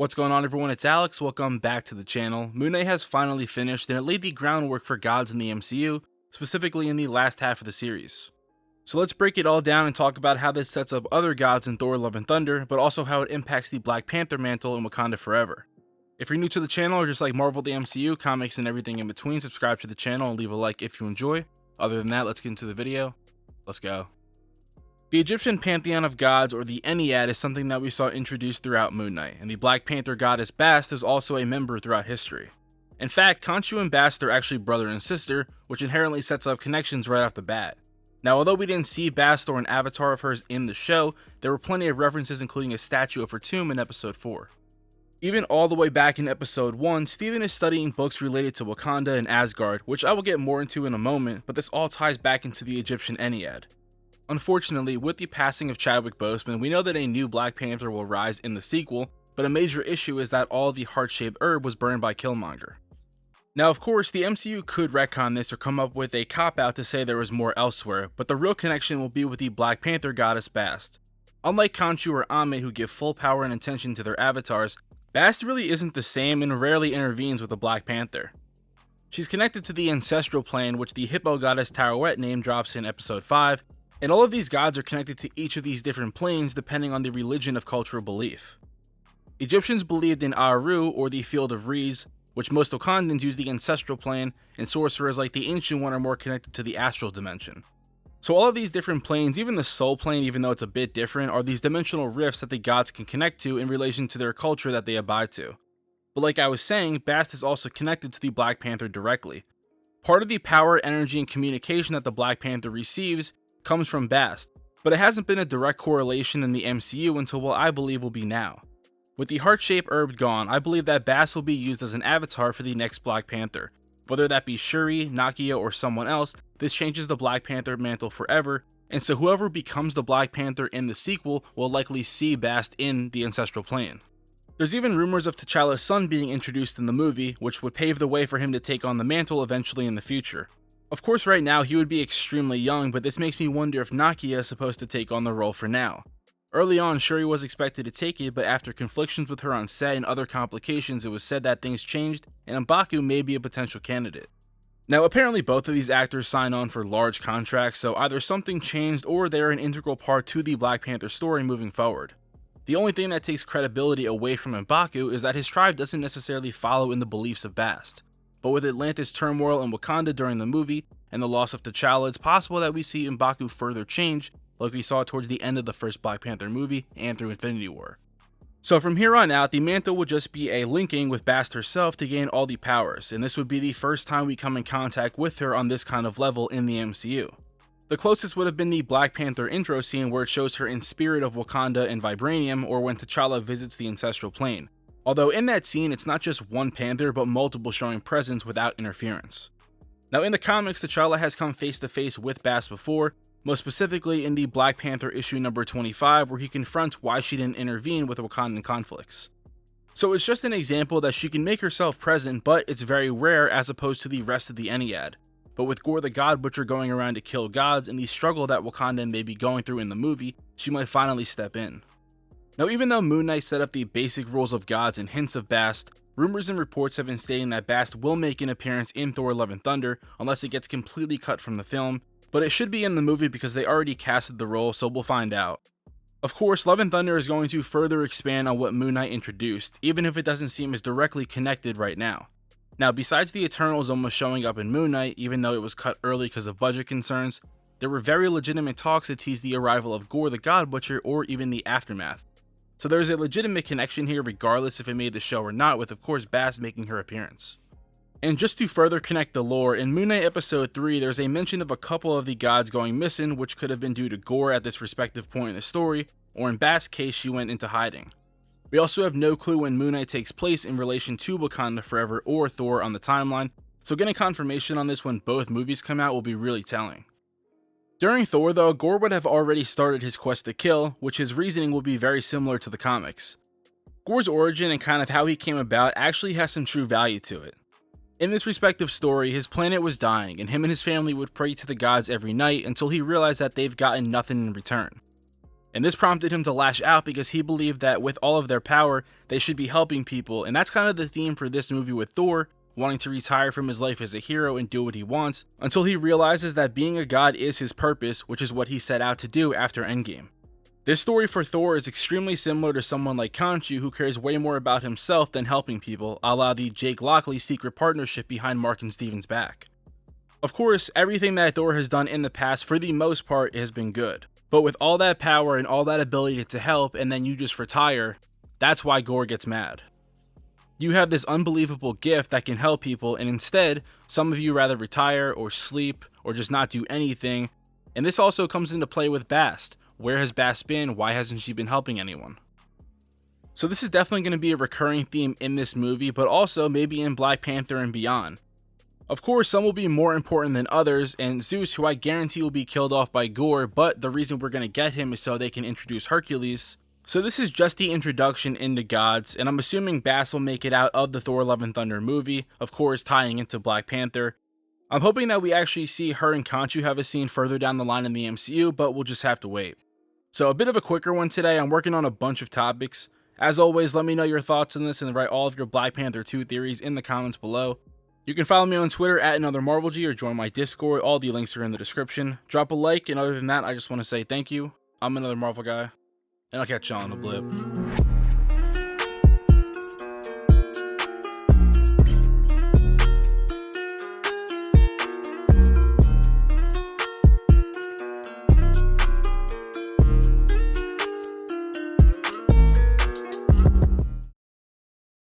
What's going on, everyone? It's Alex. Welcome back to the channel. Moon Knight has finally finished, and it laid the groundwork for gods in the MCU, specifically in the last half of the series. So let's break it all down and talk about how this sets up other gods in Thor Love and Thunder, but also how it impacts the Black Panther mantle in Wakanda Forever. If you're new to the channel or just like Marvel, the MCU, comics, and everything in between, subscribe to the channel and leave a like if you enjoy. Other than that, let's get into the video. Let's go. The Egyptian pantheon of gods, or the Ennead, is something that we saw introduced throughout Moon Knight, and the Black Panther goddess Bast is also a member throughout history. In fact, Khonshu and Bast are actually brother and sister, which inherently sets up connections right off the bat. Now, although we didn't see Bast or an avatar of hers in the show, there were plenty of references, including a statue of her tomb in episode 4. Even all the way back in episode 1, Steven is studying books related to Wakanda and Asgard, which I will get more into in a moment, but this all ties back into the Egyptian Ennead. Unfortunately, with the passing of Chadwick Boseman, we know that a new Black Panther will rise in the sequel, but a major issue is that all the heart-shaped herb was burned by Killmonger. Now, of course, the MCU could retcon this or come up with a cop-out to say there was more elsewhere, but the real connection will be with the Black Panther goddess Bast. Unlike Khonshu or Ame, who give full power and attention to their avatars, Bast really isn't the same and rarely intervenes with the Black Panther. She's connected to the ancestral plane, which the hippo goddess Taweret name drops in episode 5, and all of these gods are connected to each of these different planes depending on the religion of cultural belief. Egyptians believed in Aru, or the Field of Reeds, which most Wakandans use the ancestral plane, and sorcerers like the Ancient One are more connected to the astral dimension. So all of these different planes, even the soul plane, even though it's a bit different, are these dimensional rifts that the gods can connect to in relation to their culture that they abide to. But like I was saying, Bast is also connected to the Black Panther directly. Part of the power, energy, and communication that the Black Panther receives comes from Bast, but it hasn't been a direct correlation in the MCU until what I believe will be now. With the heart-shaped herb gone, I believe that Bast will be used as an avatar for the next Black Panther. Whether that be Shuri, Nakia, or someone else, this changes the Black Panther mantle forever, and so whoever becomes the Black Panther in the sequel will likely see Bast in the ancestral plane. There's even rumors of T'Challa's son being introduced in the movie, which would pave the way for him to take on the mantle eventually in the future. Of course, right now he would be extremely young, but this makes me wonder if Nakia is supposed to take on the role for now. Early on, Shuri was expected to take it, but after conflictions with her on set and other complications, it was said that things changed, and M'Baku may be a potential candidate. Now, apparently both of these actors sign on for large contracts, so either something changed or they're an integral part to the Black Panther story moving forward. The only thing that takes credibility away from M'Baku is that his tribe doesn't necessarily follow in the beliefs of Bast. But with Atlantis' turmoil in Wakanda during the movie, and the loss of T'Challa, it's possible that we see M'Baku further change, like we saw towards the end of the first Black Panther movie and through Infinity War. So from here on out, the mantle will just be a linking with Bast herself to gain all the powers, and this would be the first time we come in contact with her on this kind of level in the MCU. The closest would have been the Black Panther intro scene where it shows her in spirit of Wakanda and Vibranium, or when T'Challa visits the ancestral plane. Although in that scene, it's not just one Panther, but multiple showing presence without interference. Now in the comics, T'Challa has come face to face with Bast before, most specifically in the Black Panther issue number 25, where he confronts why she didn't intervene with Wakandan conflicts. So it's just an example that she can make herself present, but it's very rare as opposed to the rest of the Ennead. But with Gorr the God Butcher going around to kill gods and the struggle that Wakanda may be going through in the movie, she might finally step in. Now, even though Moon Knight set up the basic rules of gods and hints of Bast, rumors and reports have been stating that Bast will make an appearance in Thor Love and Thunder unless it gets completely cut from the film, but it should be in the movie because they already casted the role, so we'll find out. Of course, Love and Thunder is going to further expand on what Moon Knight introduced, even if it doesn't seem as directly connected right now. Now, besides the Eternals almost showing up in Moon Knight, even though it was cut early because of budget concerns, there were very legitimate talks to tease the arrival of Gorr the God Butcher or even the Aftermath. So there's a legitimate connection here regardless if it made the show or not, with of course Bast making her appearance. And just to further connect the lore, in Moon Knight episode 3 there's a mention of a couple of the gods going missing, which could have been due to Gorr at this respective point in the story, or in Bast's case she went into hiding. We also have no clue when Moon Knight takes place in relation to Wakanda Forever or Thor on the timeline, so getting confirmation on this when both movies come out will be really telling. During Thor though, Gorr would have already started his quest to kill, which his reasoning will be very similar to the comics. Gorr's origin and kind of how he came about actually has some true value to it. In this respective story, his planet was dying, and him and his family would pray to the gods every night until he realized that they've gotten nothing in return. And this prompted him to lash out because he believed that with all of their power, they should be helping people, and that's kind of the theme for this movie with Thor, wanting to retire from his life as a hero and do what he wants, until he realizes that being a god is his purpose, which is what he set out to do after Endgame. This story for Thor is extremely similar to someone like Khonshu, who cares way more about himself than helping people, a la the Jake Lockley secret partnership behind Mark and Steven's back. Of course, everything that Thor has done in the past, for the most part, has been good. But with all that power and all that ability to help, and then you just retire, that's why Gorr gets mad. You have this unbelievable gift that can help people, and instead, some of you rather retire or sleep or just not do anything. And this also comes into play with Bast. Where has Bast been? Why hasn't she been helping anyone? So this is definitely going to be a recurring theme in this movie, but also maybe in Black Panther and beyond. Of course, some will be more important than others, and Zeus, who I guarantee will be killed off by Gorr, but the reason we're going to get him is so they can introduce Hercules. So this is just the introduction into gods, and I'm assuming Bast will make it out of the Thor Love and Thunder movie, of course tying into Black Panther. I'm hoping that we actually see her and Khonshu have a scene further down the line in the MCU, but we'll just have to wait. So a bit of a quicker one today. I'm working on a bunch of topics. As always, let me know your thoughts on this and write all of your Black Panther 2 theories in the comments below. You can follow me on Twitter at AnotherMarvelG or join my Discord. All the links are in the description. Drop a like, and other than that, I just want to say thank you. I'm Another Marvel Guy, and I'll catch y'all on the blip.